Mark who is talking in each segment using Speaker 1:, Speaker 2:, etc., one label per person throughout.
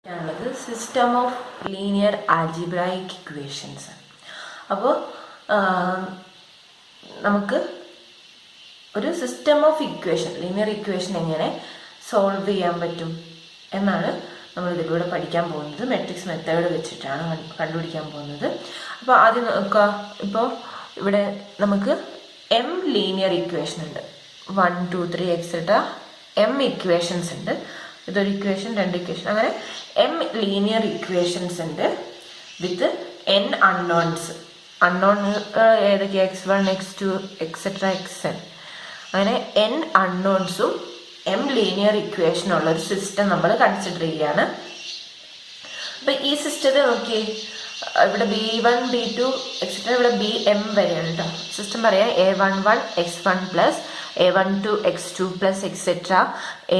Speaker 1: System of linear algebraic equations. അപ്പോൾ നമുക്ക് ഒരു system of equation, linear equation എങ്ങനെ സോൾവ് ചെയ്യാൻ പറ്റും എന്നാണ് നമ്മൾ ഇതിലൂടെ പഠിക്കാൻ പോകുന്നത്. മെട്രിക്സ് മെത്തേഡ് വെച്ചിട്ടാണ് കണ്ടുപിടിക്കാൻ പോകുന്നത്. അപ്പോൾ ആദ്യം നോക്കുക, ഇപ്പോൾ ഇവിടെ നമുക്ക് എം ലീനിയർ ഇക്വേഷൻ ഉണ്ട്. 1 2 3 എക്സെട്ര എം ഇക്വേഷൻസ് ഉണ്ട്. ഇതൊരു ഇക്വേഷൻ, രണ്ട് ഇക്വേഷൻ, അങ്ങനെ എം ലീനിയർ ഇക്വേഷൻസ് ഉണ്ട് വിത്ത് എൻ അൺനോൺസ്. അൺനോൺ ഏതൊക്കെയാണ്? x1 x2 et cetera xn. അങ്ങനെ എൻ അൺനോൺസും എം ലീനിയർ ഇക്വേഷനുള്ള ഒരു സിസ്റ്റം നമ്മൾ കൺസിഡർ ചെയ്യുകയാണ്. അപ്പം ഈ സിസ്റ്റത്തെ നോക്കി, ഇവിടെ B1 B2 എക്സെട്ര ഇവിടെ BM വരെയാണ് കേട്ടോ. സിസ്റ്റം പറയാം A11 x1 plus A12 x2 plus etcetera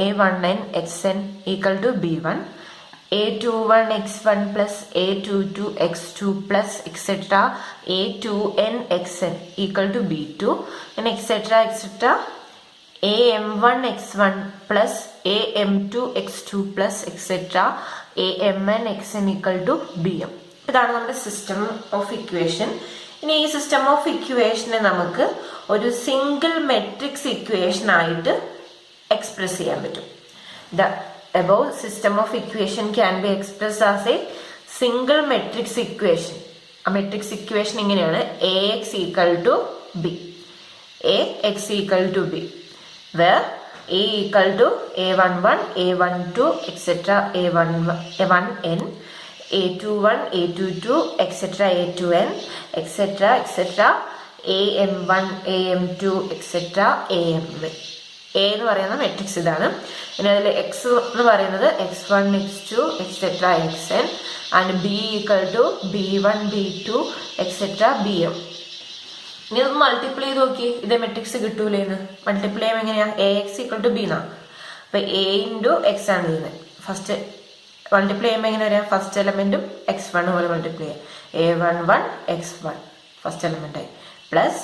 Speaker 1: A1n xn equal to B1, A21 x1 plus A22 x2 plus etcetera A2n xn equal to B2, and et cetera et cetera AM1 x1 plus AM2 x2 plus et cetera AMN xn equal to BM. ഇതാണ് നമ്മുടെ system of equation. ഇനി ഈ system of ഇക്വേഷനെ നമുക്ക് ഒരു single matrix equation ആയിട്ട് express ചെയ്യാൻ പറ്റും. The above system of equation can be expressed as a single matrix equation. ആ മെട്രിക്സ് ഇക്വേഷൻ ഇങ്ങനെയാണ്: AX equal to B, AX equal to B, where A equal to A11, A12, etc. A1n, A21, A22, etc. A2n, etc. etc. AM1, AM2, etc. AMN. A എന്ന് പറയുന്ന matrix ഇതാണ്. പിന്നെ അതിൽ X എന്ന് പറയുന്നത് x1 x2 et cetera xn, and B equal to B1 B2 et cetera BM. ഇനി ഒന്ന് multiply ചെയ്ത് നോക്കി, ഇതേ മെട്രിക്സ് കിട്ടൂലേന്ന്. മൾട്ടിപ്ലൈ ചെയ്യുമ്പോൾ എങ്ങനെയാ? AX ഈക്വൽ ടു B എന്നാണ്. അപ്പൊ A ഇൻറ്റു എക്സ് ആണ് ചെയ്യുന്നത്. ഫസ്റ്റ് മൾട്ടിപ്ലൈ ചെയ്യുമ്പോൾ എങ്ങനെ വരാം? ഫസ്റ്റ് എലമെന്റും x1 പോലെ മൾട്ടിപ്ലൈ ചെയ്യാം. A11 x1 ഫസ്റ്റ് എലമെന്റ് ആയി, plus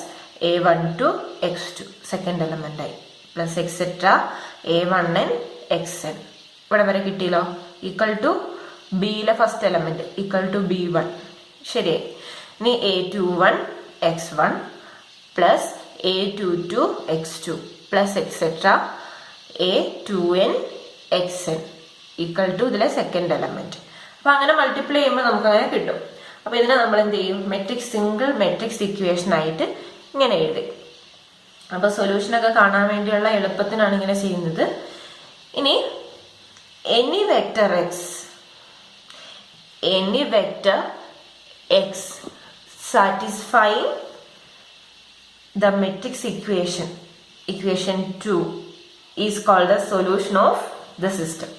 Speaker 1: A12 x2 second element ആയി, പ്ലസ് എക്സെട്ര A1n xn. ഇവിടെ വരെ കിട്ടിയല്ലോ. ഈക്വൽ ടു ബിയിലെ first element equal to B1. ശരിയായി. ഇനി A21 x1 plus A22 x2 plus etcetera A2n xn equal to ഇതിലെ second element. അപ്പൊ അങ്ങനെ മൾട്ടിപ്ലൈ ചെയ്യുമ്പോൾ നമുക്ക് അങ്ങനെ കിട്ടും. അപ്പൊ ഇതിനെ നമ്മൾ എന്ത് ചെയ്യും? മെട്രിക്സ്, സിംഗിൾ മെട്രിക്സ് ഇക്വേഷൻ ആയിട്ട് ഇങ്ങനെ എഴുതി. അപ്പൊ സൊല്യൂഷനൊക്കെ കാണാൻ വേണ്ടിയുള്ള എളുപ്പത്തിനാണ് ഇങ്ങനെ ചെയ്യുന്നത്. ഇനി any vector X satisfying the matrix equation 2 is called the solution of the system.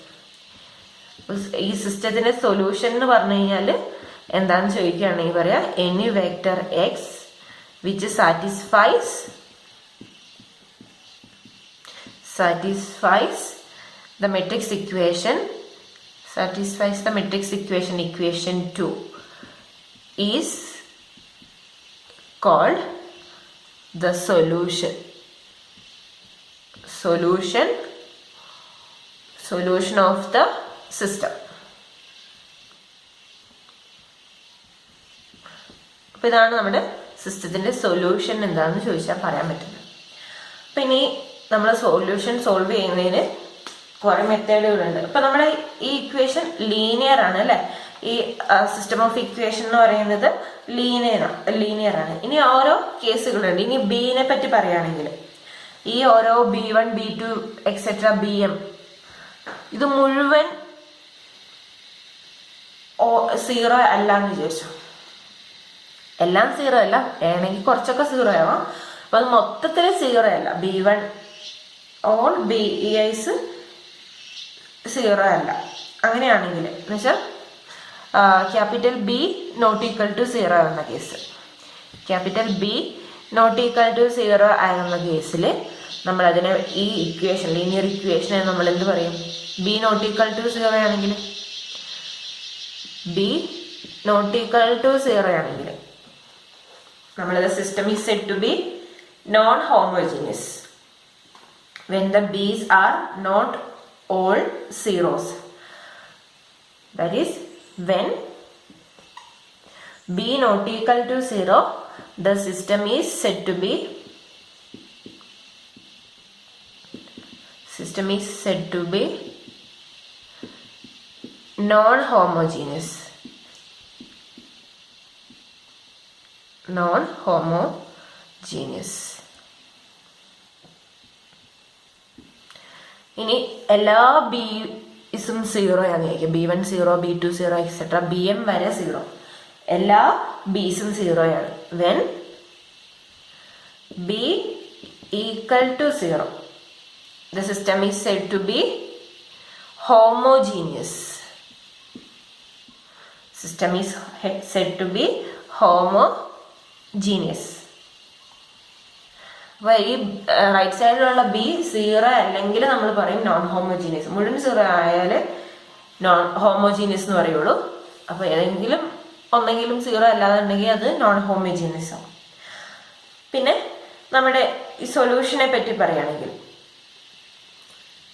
Speaker 1: ഈ സിസ്റ്റത്തിന്റെ സൊല്യൂഷൻ എന്ന് പറഞ്ഞു കഴിഞ്ഞാൽ എന്താന്ന് ചോദിക്കുകയാണെങ്കിൽ പറയാ any vector X which satisfies the matrix equation, equation 2 is called the solution of the system. അപ്പൊ ഇതാണ് നമ്മുടെ സിസ്റ്റത്തിന്റെ സൊല്യൂഷൻ എന്താണെന്ന് ചോദിച്ചാൽ പറയാൻ പറ്റുന്നത്. അപ്പൊ ഇനി നമ്മൾ സൊല്യൂഷൻ സോൾവ് ചെയ്യുന്നതിന് കുറെ മെത്തേഡുകളുണ്ട്. അപ്പൊ നമ്മുടെ ഈ ഇക്വേഷൻ ലീനിയർ ആണ് അല്ലെ? ഈ സിസ്റ്റം ഓഫ് ഇക്വേഷൻ എന്ന് പറയുന്നത് ലീനിയർ ആണ്. ഇനി ഓരോ കേസുകളുണ്ട്. ഇനി ബിനെ പറ്റി പറയുകയാണെങ്കിൽ ഈ ഓരോ B1 B2 എക്സെട്ര BM ഇത് മുഴുവൻ 0 അല്ല എന്ന് വിചാരിച്ചു. എല്ലാം 0 അല്ല, വേണമെങ്കിൽ കുറച്ചൊക്കെ 0 ആവാം. അപ്പൊ അത് മൊത്തത്തിൽ 0 അല്ല. B1 ഓൾ BEs 0 അല്ല. അങ്ങനെയാണെങ്കിൽ എന്നുവെച്ചാൽ capital B not equal to 0 എന്ന case, capital B not equal to 0 ആകുന്ന കേസിൽ നമ്മൾ അതിനെ ഈ ഇക്വേഷൻ, ലീനിയർ ഇക്വേഷനെ നമ്മൾ എന്ത് പറയും? B നോട്ട് ഈക്വൽ ടു 0 ആണെങ്കിൽ, B നോട്ട് ഈക്വൽ ടു 0 ആണെങ്കിൽ നമ്മളത് system is said to be non homogeneous when the B's are not all zeros. That is, when b not equal to 0, the system is said to be non-homogeneous. ഇനി എല്ലാ ബിസും 0 ആയിരിക്കും. B1 0, B2 0, etcetera Bm വരെ 0. എല്ലാ ബിസും 0 ആണ്. When b equal to 0, the system is said to be homogeneous. System is said to be homogeneous. അപ്പോൾ ഈ right സൈഡിലുള്ള B 0 അല്ലെങ്കിൽ നമ്മൾ പറയും നോൺ ഹോമോജീനിയസ്. മുഴുവൻ 0 ആയാൽ നോൺ ഹോമോജീനിയസ് എന്ന് പറയുള്ളൂ. അപ്പോൾ ഏതെങ്കിലും ഒന്നെങ്കിലും 0 അല്ലാതുണ്ടെങ്കിൽ അത് നോൺ ഹോമോജീനിയസ് ആവും. പിന്നെ നമ്മുടെ ഈ സൊല്യൂഷനെ പറ്റി പറയുകയാണെങ്കിൽ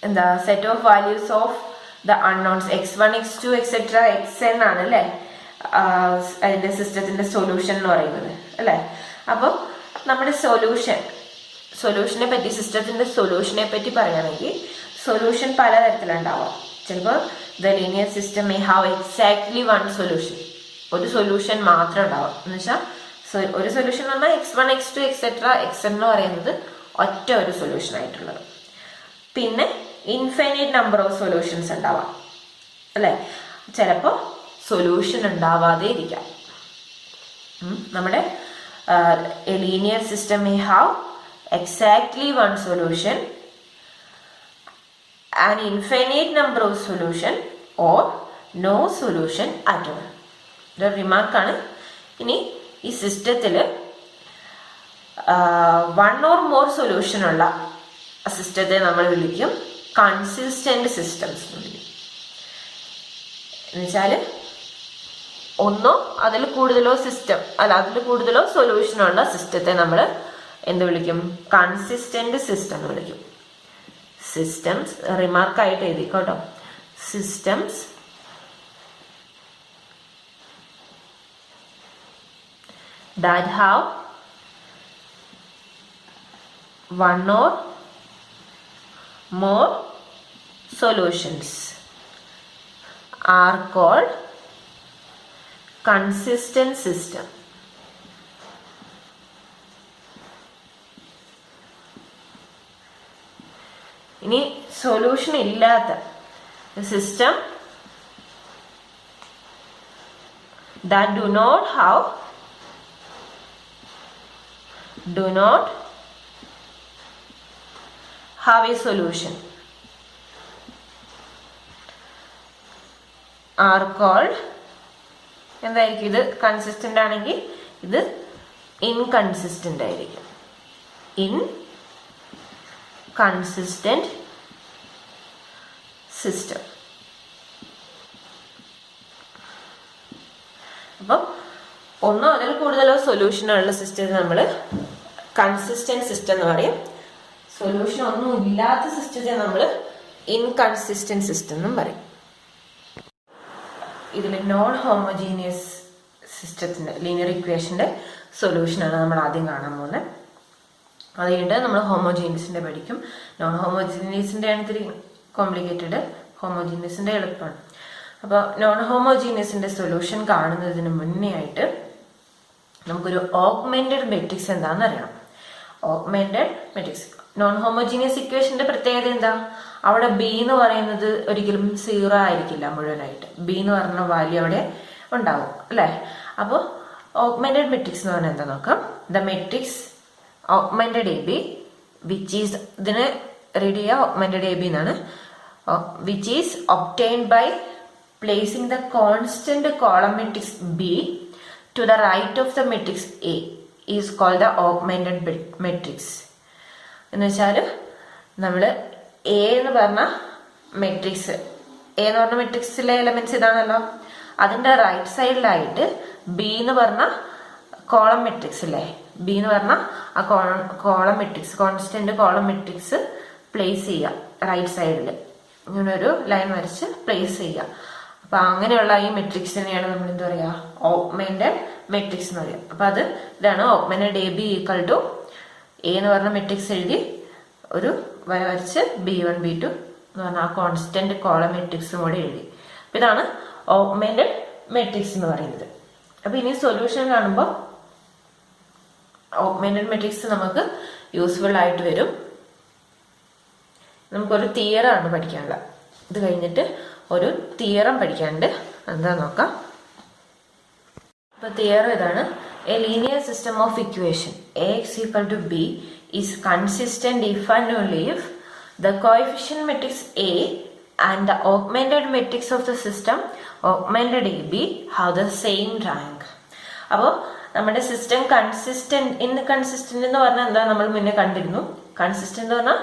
Speaker 1: എന്താ, set of values of the unknowns x1 x2 et cetera xn ആണ് അല്ലേ അതിന്റെ സിസ്റ്റത്തിന്റെ സൊല്യൂഷൻ എന്ന് പറയുന്നത് അല്ലേ. അപ്പോൾ നമ്മുടെ സൊല്യൂഷനെ പറ്റി, സിസ്റ്റത്തിന്റെ സൊല്യൂഷനെ പറ്റി പറയുകയാണെങ്കിൽ സൊല്യൂഷൻ പലതരത്തിലുണ്ടാവാം. ചിലപ്പോൾ the linear system may have exactly one solution, ഒരു സൊല്യൂഷൻ മാത്രം ഉണ്ടാവാം. എന്ന് വെച്ചാൽ ഒരു സൊല്യൂഷൻ എന്ന് പറഞ്ഞാൽ x1 x2 എക്സെട്ര xn എന്ന് പറയുന്നത് ഒറ്റ ഒരു സൊല്യൂഷൻ ആയിട്ടുള്ളത്. പിന്നെ ഇൻഫൈനൈറ്റ് നമ്പർ ഓഫ് സൊല്യൂഷൻസ് ഉണ്ടാവാം അല്ലേ. ചിലപ്പോൾ സൊല്യൂഷൻ ഉണ്ടാവാതെ ഇരിക്കാം. നമ്മുടെ A linear system may have exactly one solution, an infinite number of solution, or no solution at all. ഒരു റിമാർക്കാണ്. ഇനി ഈ സിസ്റ്റത്തിൽ വൺ ഓർ മോർ സൊല്യൂഷൻ ഉള്ള സിസ്റ്റത്തെ നമ്മൾ വിളിക്കും കൺസിസ്റ്റന്റ് സിസ്റ്റംസ് എന്ന് വിളിക്കും. എന്നുവെച്ചാൽ ഒന്നോ അതിൽ കൂടുതലോ സൊല്യൂഷനുള്ള സിസ്റ്റത്തെ നമ്മൾ എന്ത് വിളിക്കും? കൺസിസ്റ്റന്റ് സിസ്റ്റം എന്ന് വിളിക്കും. സിസ്റ്റംസ് റിമാർക്കായിട്ട് എഴുതിക്കോട്ടോ. Systems that have one or more solutions are called consistent system. ഇനി സൊല്യൂഷൻ ഇല്ലാത്ത system that do not have a solution are called എന്തായിരിക്കും? ഇത് കൺസിസ്റ്റന്റ് ആണെങ്കിൽ ഇത് ഇൻകൺസിസ്റ്റന്റ് ആയിരിക്കും. Inconsistent system. അപ്പം ഒന്നോ അതിൽ കൂടുതലോ സൊല്യൂഷനുള്ള സിസ്റ്റത്തെ നമ്മൾ കൺസിസ്റ്റന്റ് സിസ്റ്റം എന്ന് പറയും. സൊല്യൂഷൻ ഒന്നും ഇല്ലാത്ത സിസ്റ്റത്തെ നമ്മൾ ഇൻകൺസിസ്റ്റന്റ് സിസ്റ്റം എന്നും പറയും. ഇതിൽ നോൺ ഹോമോജീനിയസ് സിസ്റ്റത്തിന്റെ ലീനിയർ ഇക്വേഷന്റെ സൊല്യൂഷനാണ് നമ്മൾ ആദ്യം കാണാൻ പോകുന്നത്. അത് കഴിഞ്ഞിട്ട് നമ്മൾ ഹോമോജീനിയസിന്റെ പഠിക്കും. നോൺ ഹോമോജീനിയസിന്റെ ആണ് ഇത്തിരി കോംപ്ലിക്കേറ്റഡ്, ഹോമോജീനിയസിന്റെ എളുപ്പമാണ്. അപ്പോൾ നോൺ ഹോമോജീനിയസിന്റെ സൊല്യൂഷൻ കാണുന്നതിന് മുന്നേ ആയിട്ട് നമുക്കൊരു ഓഗ്മെന്റഡ് മെട്രിക്സ് എന്താണെന്ന് അറിയണം. ഓഗ്മെന്റഡ് മെട്രിക്സ് നോൺ ഹോമോജീനിയസ് ഇക്വേഷന്റെ പ്രത്യേകത എന്താ? അവിടെ ബി എന്ന് പറയുന്നത് ഒരിക്കലും 0 ആയിരിക്കില്ല മുഴുവനായിട്ട്. ബി എന്ന് പറഞ്ഞ വാല്യൂ അവിടെ ഉണ്ടാവും അല്ലേ. അപ്പോൾ ഓഗ്മെന്റഡ് മെട്രിക്സ് എന്ന് പറഞ്ഞാൽ എന്താ നോക്കാം. The matrix augmented A B which is, ഇതിന് റീഡ് ചെയ്യുക ഓഗ്മെന്റഡ് എ ബി എന്നാണ്, which is obtained by placing the constant column matrix B to the right of the matrix A is called the augmented matrix. എന്ന് വെച്ചാൽ നമ്മൾ A എന്ന് പറഞ്ഞ മെട്രിക്സിലെ elements ഇതാണല്ലോ, അതിന്റെ റൈറ്റ് സൈഡിലായിട്ട് ബി എന്ന് പറഞ്ഞ കോളം മെട്രിക്സ് ഇല്ലേ, ബി എന്ന് പറഞ്ഞ ആ column matrix, constant column matrix place ചെയ്യുക റൈറ്റ് സൈഡിൽ. ഇങ്ങനെ ഒരു ലൈൻ വരച്ച് പ്ലേസ് ചെയ്യുക. അപ്പൊ അങ്ങനെയുള്ള ഈ മെട്രിക്സിനെയാണ് നമ്മൾ എന്താ പറയുക, ഓഗ്മെന്റഡ് മെട്രിക്സ് എന്ന് പറയുക. അപ്പൊ ഇതാണ് augmented A B equal to A എന്ന് പറഞ്ഞ മെട്രിക്സ് എഴുതി ഒരു വര വരച്ച് B1 B2 എന്ന് പറഞ്ഞ ആ കോൺസ്റ്റന്റ് കോളം മെട്രിക്സും കൂടെ എഴുതി. അപ്പൊ ഇതാണ് ഓഗ്മെന്റഡ് മെട്രിക്സ് എന്ന് പറയുന്നത്. അപ്പൊ ഇനി സൊല്യൂഷൻ കാണുമ്പോൾ ഓഗ്മെന്റഡ് മെട്രിക്സ് നമുക്ക് യൂസ്ഫുൾ ആയിട്ട് വരും. നമുക്കൊരു തിയറം ആണ് പഠിക്കാനുള്ളത്. ഇത് കഴിഞ്ഞിട്ട് ഒരു തിയറം പഠിക്കാനുണ്ട്, എന്താ നോക്കാം. അപ്പൊ തിയറം ഇതാണ്: A linear system of equation Ax equal to B is consistent if and only if the coefficient matrix A and the augmented matrix of the system augmented AB have the same rank. അപ്പോൾ നമ്മുടെ system inconsistent എന്ന് പറഞ്ഞാൽ എന്താ, നമ്മൾ മുന്നേ കണ്ടിരുന്നു. Consistent എന്ന് പറഞ്ഞാൽ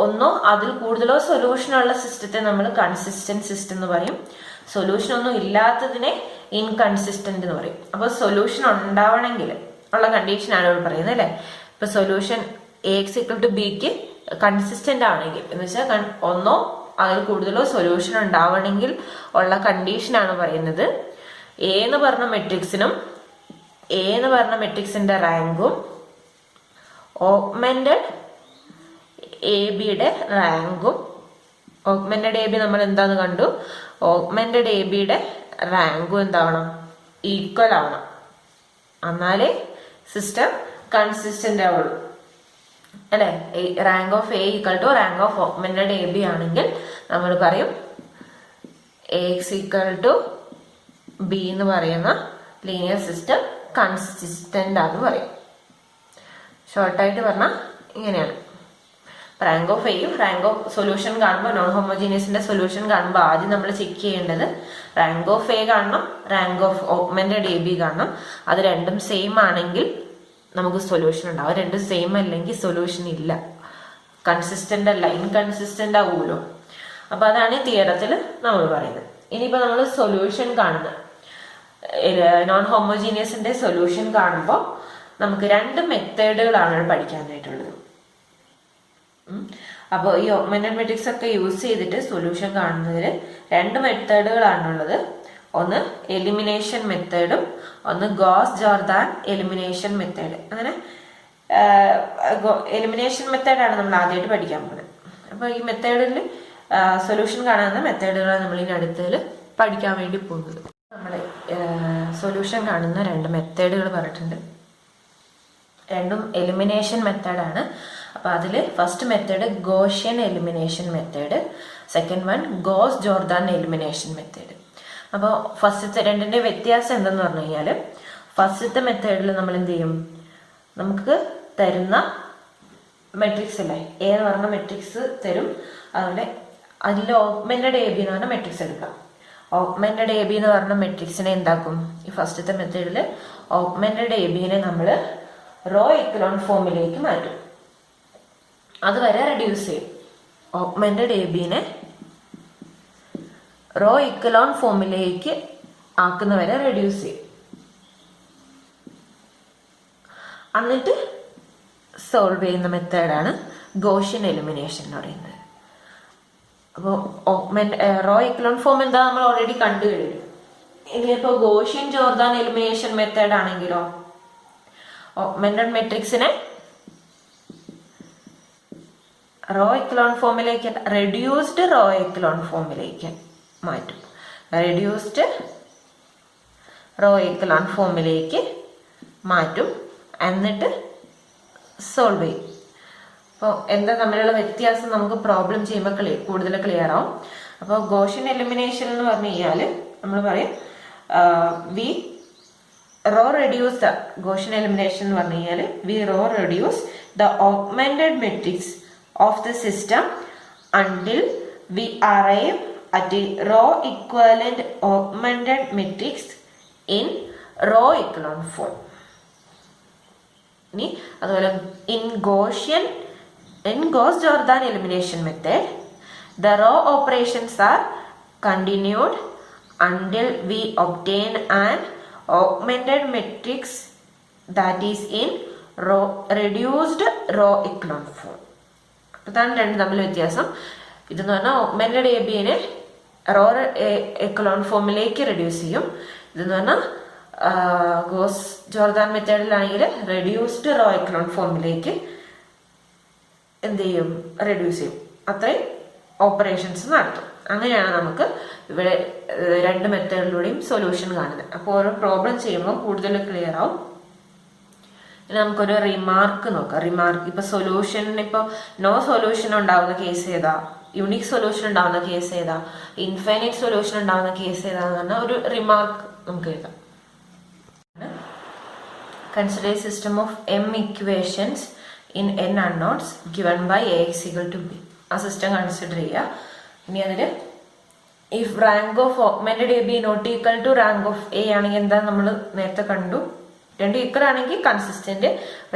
Speaker 1: ഒന്നോ അതിൽ കൂടുതലോ സൊല്യൂഷൻ ഉള്ള സിസ്റ്റത്തെ നമ്മൾ കൺസിസ്റ്റന്റ് സിസ്റ്റം എന്ന് പറയും. സൊല്യൂഷൻ ഒന്നും ഇല്ലാത്തതിനെ ഇൻകൺസിസ്റ്റന്റ് എന്ന് പറയും. അപ്പൊ സൊല്യൂഷൻ ഉണ്ടാവണമെങ്കിൽ ഉള്ള കണ്ടീഷനാണ് ഇവിടെ പറയുന്നത് അല്ലെ. ഇപ്പൊ സൊല്യൂഷൻ Ax equal to Bക്ക് കൺസിസ്റ്റന്റ് ആണെങ്കിൽ എന്ന് വെച്ചാൽ ഒന്നോ അതിൽ കൂടുതലോ സൊല്യൂഷൻ ഉണ്ടാവണമെങ്കിൽ ഉള്ള കണ്ടീഷനാണ് പറയുന്നത്. എ എന്ന് പറഞ്ഞ മെട്രിക്സിന്റെ റാങ്കും ഓഗ്മെന്റഡ് എ ബിയുടെ റാങ്കും, ഓഗ്മെന്റഡ് എ ബി നമ്മൾ എന്താന്ന് കണ്ടു, ഓഗ്മെന്റഡ് എ ബിയുടെ റാങ്കും എന്താവണം, ഈക്വൽ ആവണം. എന്നാലേ സിസ്റ്റം കൺസിസ്റ്റന്റ് ആവുള്ളൂ അല്ലെ. Rank of A equal to rank of augmented A B ആണെങ്കിൽ നമ്മൾ പറയും Ax ഈക്വൽ ടു ബി എന്ന് പറയുന്ന ലീനിയർ സിസ്റ്റം കൺസിസ്റ്റന്റ് ആണെന്ന് പറയും. ഷോർട്ടായിട്ട് പറഞ്ഞാൽ ഇങ്ങനെയാണ്. റാങ്ക് ഓഫ് എയും റാങ്ക് ഓഫ് സൊല്യൂഷൻ കാണുമ്പോൾ, നോൺ ഹോമോജീനിയസിന്റെ സൊല്യൂഷൻ കാണുമ്പോൾ ആദ്യം നമ്മൾ ചെക്ക് ചെയ്യേണ്ടത് റാങ്ക് ഓഫ് എ കാണണം, rank of augmented A B കാണണം. അത് രണ്ടും സെയിം ആണെങ്കിൽ നമുക്ക് സൊല്യൂഷൻ ഉണ്ടാവും. രണ്ടും സെയിം അല്ലെങ്കിൽ സൊല്യൂഷൻ ഇല്ല, കൺസിസ്റ്റന്റ് അല്ല, ഇൻകൺസിസ്റ്റന്റ് ആവുമല്ലോ. അപ്പൊ അതാണ് തിയറത്തിൽ നമ്മൾ പറയുന്നത്. ഇനിയിപ്പോ നമ്മൾ സൊല്യൂഷൻ കാണുന്നത്, നോൺ ഹോമോജീനിയസിന്റെ സൊല്യൂഷൻ കാണുമ്പോൾ നമുക്ക് രണ്ട് മെത്തേഡുകളാണ് പഠിക്കാനായിട്ടുള്ളത്. അപ്പോൾ ഈ ഓഗ്മെന്റഡ് മെട്രിക്സ് ഒക്കെ യൂസ് ചെയ്തിട്ട് സൊല്യൂഷൻ കാണുന്നതിൽ രണ്ട് മെത്തേഡുകളാണുള്ളത്. ഒന്ന് എലിമിനേഷൻ മെത്തേഡും ഒന്ന് ഗോസ് ജോർദാൻ എലിമിനേഷൻ മെത്തേഡ്. അങ്ങനെ എലിമിനേഷൻ മെത്തേഡാണ് നമ്മൾ ആദ്യമായിട്ട് പഠിക്കാൻ പോകുന്നത്. അപ്പോൾ ഈ മെത്തേഡിൽ സൊല്യൂഷൻ കാണാവുന്ന മെത്തേഡുകളാണ് നമ്മൾ ഇനി അടുത്തതിൽ പഠിക്കാൻ വേണ്ടി പോകുന്നത്. നമ്മൾ സൊല്യൂഷൻ കാണുന്ന രണ്ട് മെത്തേഡുകൾ പറഞ്ഞിട്ടുണ്ട്. രണ്ടും എലിമിനേഷൻ മെത്തേഡാണ്. അപ്പോൾ അതിൽ first method Gaussian elimination method, second one goes Jordan elimination method. അപ്പോൾ ഫസ്റ്റത്തെ രണ്ടിൻ്റെ വ്യത്യാസം എന്തെന്ന് പറഞ്ഞു കഴിഞ്ഞാൽ, ഫസ്റ്റത്തെ മെത്തേഡിൽ നമ്മൾ എന്ത് ചെയ്യും, നമുക്ക് തരുന്ന മെട്രിക്സ് അല്ലേ, എ എന്ന് പറഞ്ഞ മെട്രിക്സ് തരും. അതുപോലെ അതിൽ ഓഗ്മെന്റഡ് എ ബി എന്ന് പറഞ്ഞ മെട്രിക്സ് എടുക്കാം. ഓഗ്മെന്റഡ് എ ബി എന്ന് പറഞ്ഞ മെട്രിക്സിനെ എന്താക്കും, ഈ ഫസ്റ്റത്തെ മെത്തേഡിൽ ഓഗ്മെന്റഡ് എ ബിനെ നമ്മൾ റോ എക്കലോൺ ഫോമിലേക്ക് മാറ്റും. അതുവരെ റെഡ്യൂസ് ചെയ്യും. ഓഗ്മെന്റഡ് എ ബിനെ റോ എക്കലോൺ ഫോമിലേക്ക് ആക്കുന്നവരെ റെഡ്യൂസ് ചെയ്യും. എന്നിട്ട് സോൾവ് ചെയ്യുന്ന മെത്തേഡാണ് ഗോഷ്യൻ എലിമിനേഷൻ എന്ന് പറയുന്നത്. അപ്പോൾ റോ എക്കലോൺ ഫോം എന്താ നമ്മൾ ഓൾറെഡി കണ്ടു കഴിഞ്ഞു. ഇനിയിപ്പോൾ ഗോഷ്യൻ ജോർദാൻ എലിമിനേഷൻ മെത്തേഡ് ആണെങ്കിലോ ഓഗ്മെന്റഡ് മെട്രിക്സിനെ റോ എക്കലോൺ ഫോമിലേക്ക്, റെഡ്യൂസ്ഡ് റോ എക്കലോൺ ഫോമിലേക്ക് മാറ്റും. റെഡ്യൂസ്ഡ് റോ എക്കലോൺ ഫോമിലേക്ക് മാറ്റും, എന്നിട്ട് സോൾവ് ചെയ്യും. അപ്പോൾ എന്താ തമ്മിലുള്ള വ്യത്യാസം നമുക്ക് പ്രോബ്ലം ചെയ്യുമ്പോൾ കൂടുതൽ ക്ലിയർ ആവും. അപ്പോൾ ഗോഷ്യൻ എലിമിനേഷൻ എന്ന് പറഞ്ഞു കഴിഞ്ഞാൽ നമ്മൾ പറയും we row reduce the Gaussian elimination എന്ന് പറഞ്ഞു കഴിഞ്ഞാൽ we row reduce the augmented matrix of the system until we arrive at a row equivalent augmented matrix in row echelon form. ഇനി അതുപോലെ in Gauss-Jordan elimination method, the row operations are continued until we obtain an augmented matrix that is in reduced row echelon form. അതാണ് രണ്ടും തമ്മിൽ വ്യത്യാസം. ഇതെന്ന് പറഞ്ഞാൽ augmented A ബിനെ row echelon ഫോമിലേക്ക് റെഡ്യൂസ് ചെയ്യും. ഇതെന്ന് പറഞ്ഞാൽ ഗോസ് ജോർദാൻ മെത്തേഡിലാണെങ്കിൽ റെഡ്യൂസ്ഡ് റോ എക്കലോൺ ഫോമിലേക്ക് എന്ത് ചെയ്യും, റെഡ്യൂസ് ചെയ്യും. അത്രയും ഓപ്പറേഷൻസ് നടത്തും. അങ്ങനെയാണ് നമുക്ക് ഇവിടെ രണ്ട് മെത്തേഡിലൂടെയും സൊല്യൂഷൻ കാണുന്നത്. അപ്പോൾ ഓരോ പ്രോബ്ലം ചെയ്യുമ്പോൾ കൂടുതൽ ക്ലിയർ ആവും. ഇനി നമുക്കൊരു റിമാർക്ക് നോക്കാം. റിമാർക്ക് ഇപ്പൊ സൊല്യൂഷൻ, ഇപ്പൊ നോ സൊല്യൂഷൻ ഉണ്ടാവുന്ന കേസ് ഏതാ, യുണീക് സൊല്യൂഷൻ ഉണ്ടാവുന്ന കേസ് ഏതാ, ഇൻഫൈനൈറ്റ് സൊല്യൂഷൻ ഉണ്ടാവുന്ന കേസ് ഏതാന്ന് പറഞ്ഞാൽ ഒരു റിമാർക്ക് നമുക്ക് എഴുതാം. Consider a system of m equations in n unknowns given by ax equal to b. ആ സിസ്റ്റം കൺസിഡർ ചെയ്യുക. ഇനി അതിൽ if rank of augmented A B not equal to rank of A ആണെങ്കിൽ എന്താ നമ്മൾ നേരത്തെ കണ്ടു, രണ്ട് ഈക്വൽ ആണെങ്കിൽ കൺസിസ്റ്റന്റ്,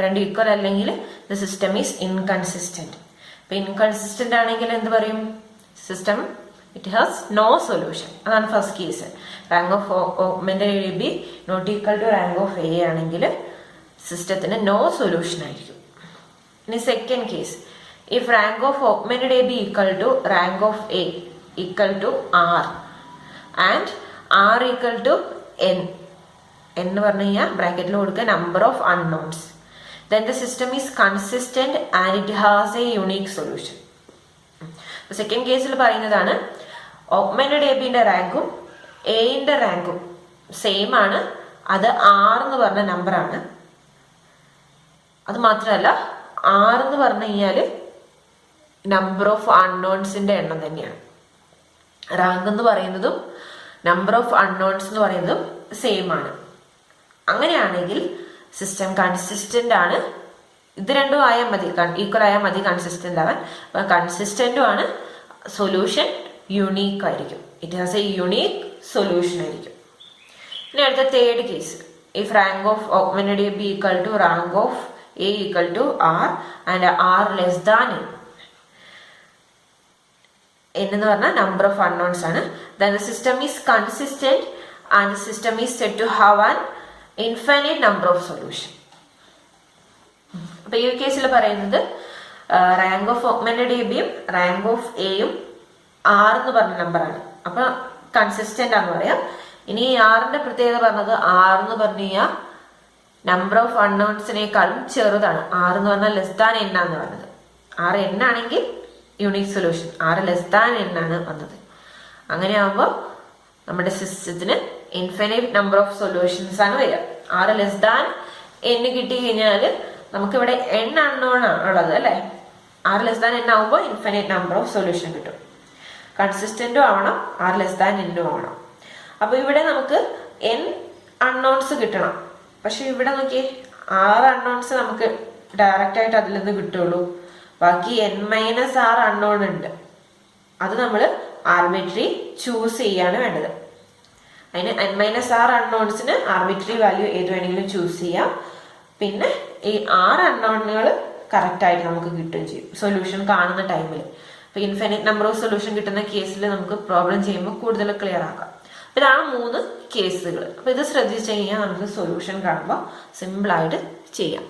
Speaker 1: രണ്ട് ഈക്വൽ അല്ലെങ്കിൽ ദ സിസ്റ്റം ഈസ് ഇൻകൺസിസ്റ്റന്റ്. ഇപ്പൊ ഇൻകൺസിസ്റ്റന്റ് ആണെങ്കിൽ എന്ത് പറയും, system it has no solution. അതാണ് first case. Rank of augmented A B not equal to rank of A ആണെങ്കിൽ സിസ്റ്റത്തിന് നോ സൊല്യൂഷൻ ആയിരിക്കും. ഇനി second case, if rank of augmented a be equal to rank of a equal to r and r equal to n എന്ന് പറഞ്ഞു കഴിഞ്ഞാൽ ബ്രാക്കറ്റിൽ കൊടുക്കുക number of unknowns, then the system is consistent and it has a unique solution. Second കേസിൽ പറയുന്നതാണ് augmented A ബിന്റെ റാങ്കും എന്റെ റാങ്കും സെയിം ആണ്, അത് r എന്ന് പറഞ്ഞ നമ്പർ ആണ്. അത് മാത്രമല്ല r എന്ന് പറഞ്ഞു കഴിഞ്ഞാൽ നമ്പർ ഓഫ് അൺനോൺസിന്റെ എണ്ണം തന്നെയാണ്. റാങ്ക് എന്ന് പറയുന്നതും നമ്പർ ഓഫ് അൺനോൺസ് എന്ന് പറയുന്നതും സെയിം ആണ്. അങ്ങനെയാണെങ്കിൽ സിസ്റ്റം കൺസിസ്റ്റന്റ് ആണ്. ഇത് രണ്ടും ആയാൽ മതി, ഈക്വൽ ആയാൽ മതി കൺസിസ്റ്റന്റ് ആവാൻ. കൺസിസ്റ്റന്റും ആണ്, സൊല്യൂഷൻ യുണീക്ക് ആയിരിക്കും. It has a unique solution ആയിരിക്കും. ഇനി അടുത്ത third case, if rank of augmented A B equal to rank of A equal to R and R less than N. എന്ന് പറഞ്ഞാൽ നമ്പർ ഓഫ് അൺനോൺസ് ആണ്. then the system is consistent and the system is said to have an infinite number of solution. അപ്പൊ ഈ കേസിൽ പറയുന്നത് rank of augmented A ബിയും rank of എയും R എന്ന് പറഞ്ഞ നമ്പറാണ്. അപ്പൊ കൺസിസ്റ്റന്റ് ആണെന്ന് പറയാം. ഇനി ആറിന്റെ പ്രത്യേകത പറഞ്ഞത് ആർ എന്ന് പറഞ്ഞു കഴിഞ്ഞാൽ നമ്പർ ഓഫ് അൺനോൺസിനേക്കാളും ചെറുതാണ്. ആർ എന്ന് പറഞ്ഞാൽ ലെസ് ദാൻ എൻ ആണെന്ന് പറഞ്ഞത്. ആർ എൻ ആണെങ്കിൽ യുണീക് സൊല്യൂഷൻ, ആറ് ലെസ് ദാൻ എൻ ആണ് വന്നത്. അങ്ങനെയാകുമ്പോൾ നമ്മുടെ സിസ്റ്റത്തിന് ഇൻഫിനിറ്റ് നമ്പർ ഓഫ് സൊല്യൂഷൻസ് ആണ് വരിക. ആറ് ലെസ് ദാൻ എൻ കിട്ടി കഴിഞ്ഞാൽ നമുക്കിവിടെ എൻ അൺനോൺ ആണ് ഉള്ളത് അല്ലെ. ആറ് ലെസ് ദാൻ എൻ ആകുമ്പോൾ ഇൻഫിനിറ്റ് നമ്പർ ഓഫ് സൊല്യൂഷൻ കിട്ടും. കൺസിസ്റ്റന്റും ആവണം, ആറ് ലെസ് ദാൻ എന്നും ആവണം. അപ്പൊ ഇവിടെ നമുക്ക് എൻ അൺനോൺസ് കിട്ടണം. പക്ഷെ ഇവിടെ നോക്കിയേ, 6 അൺനോൺസ് നമുക്ക് ഡയറക്റ്റ് ആയിട്ട് അതിൽ നിന്ന് കിട്ടുള്ളൂ. ബാക്കി n-r അൺനോൺ ഉണ്ട്. അത് നമ്മൾ ആർബിട്രറി ചൂസ് ചെയ്യാണ് വേണ്ടത്. അതിന് n-r അൺനോൺസിന് ആർബിട്രറി വാല്യൂ ഏത് വേണമെങ്കിലും ചൂസ് ചെയ്യാം. പിന്നെ ഈ 6 അൺനോണുകൾ കറക്റ്റ് ആയിട്ട് നമുക്ക് കിട്ടുകയും ചെയ്യും സൊല്യൂഷൻ കാണുന്ന ടൈമിൽ. അപ്പൊ ഇൻഫിനിറ്റ് നമ്പർ ഓഫ് സൊല്യൂഷൻ കിട്ടുന്ന കേസിൽ നമുക്ക് പ്രോബ്ലം ചെയ്യുമ്പോൾ കൂടുതൽ ക്ലിയർ ആക്കാം. ഇതാണ് 3 കേസുകൾ. അപ്പൊ ഇത് ശ്രദ്ധിച്ചു കഴിഞ്ഞാൽ നമുക്ക് സൊല്യൂഷൻ കാണുമ്പോൾ സിമ്പിൾ ആയിട്ട് ചെയ്യാം.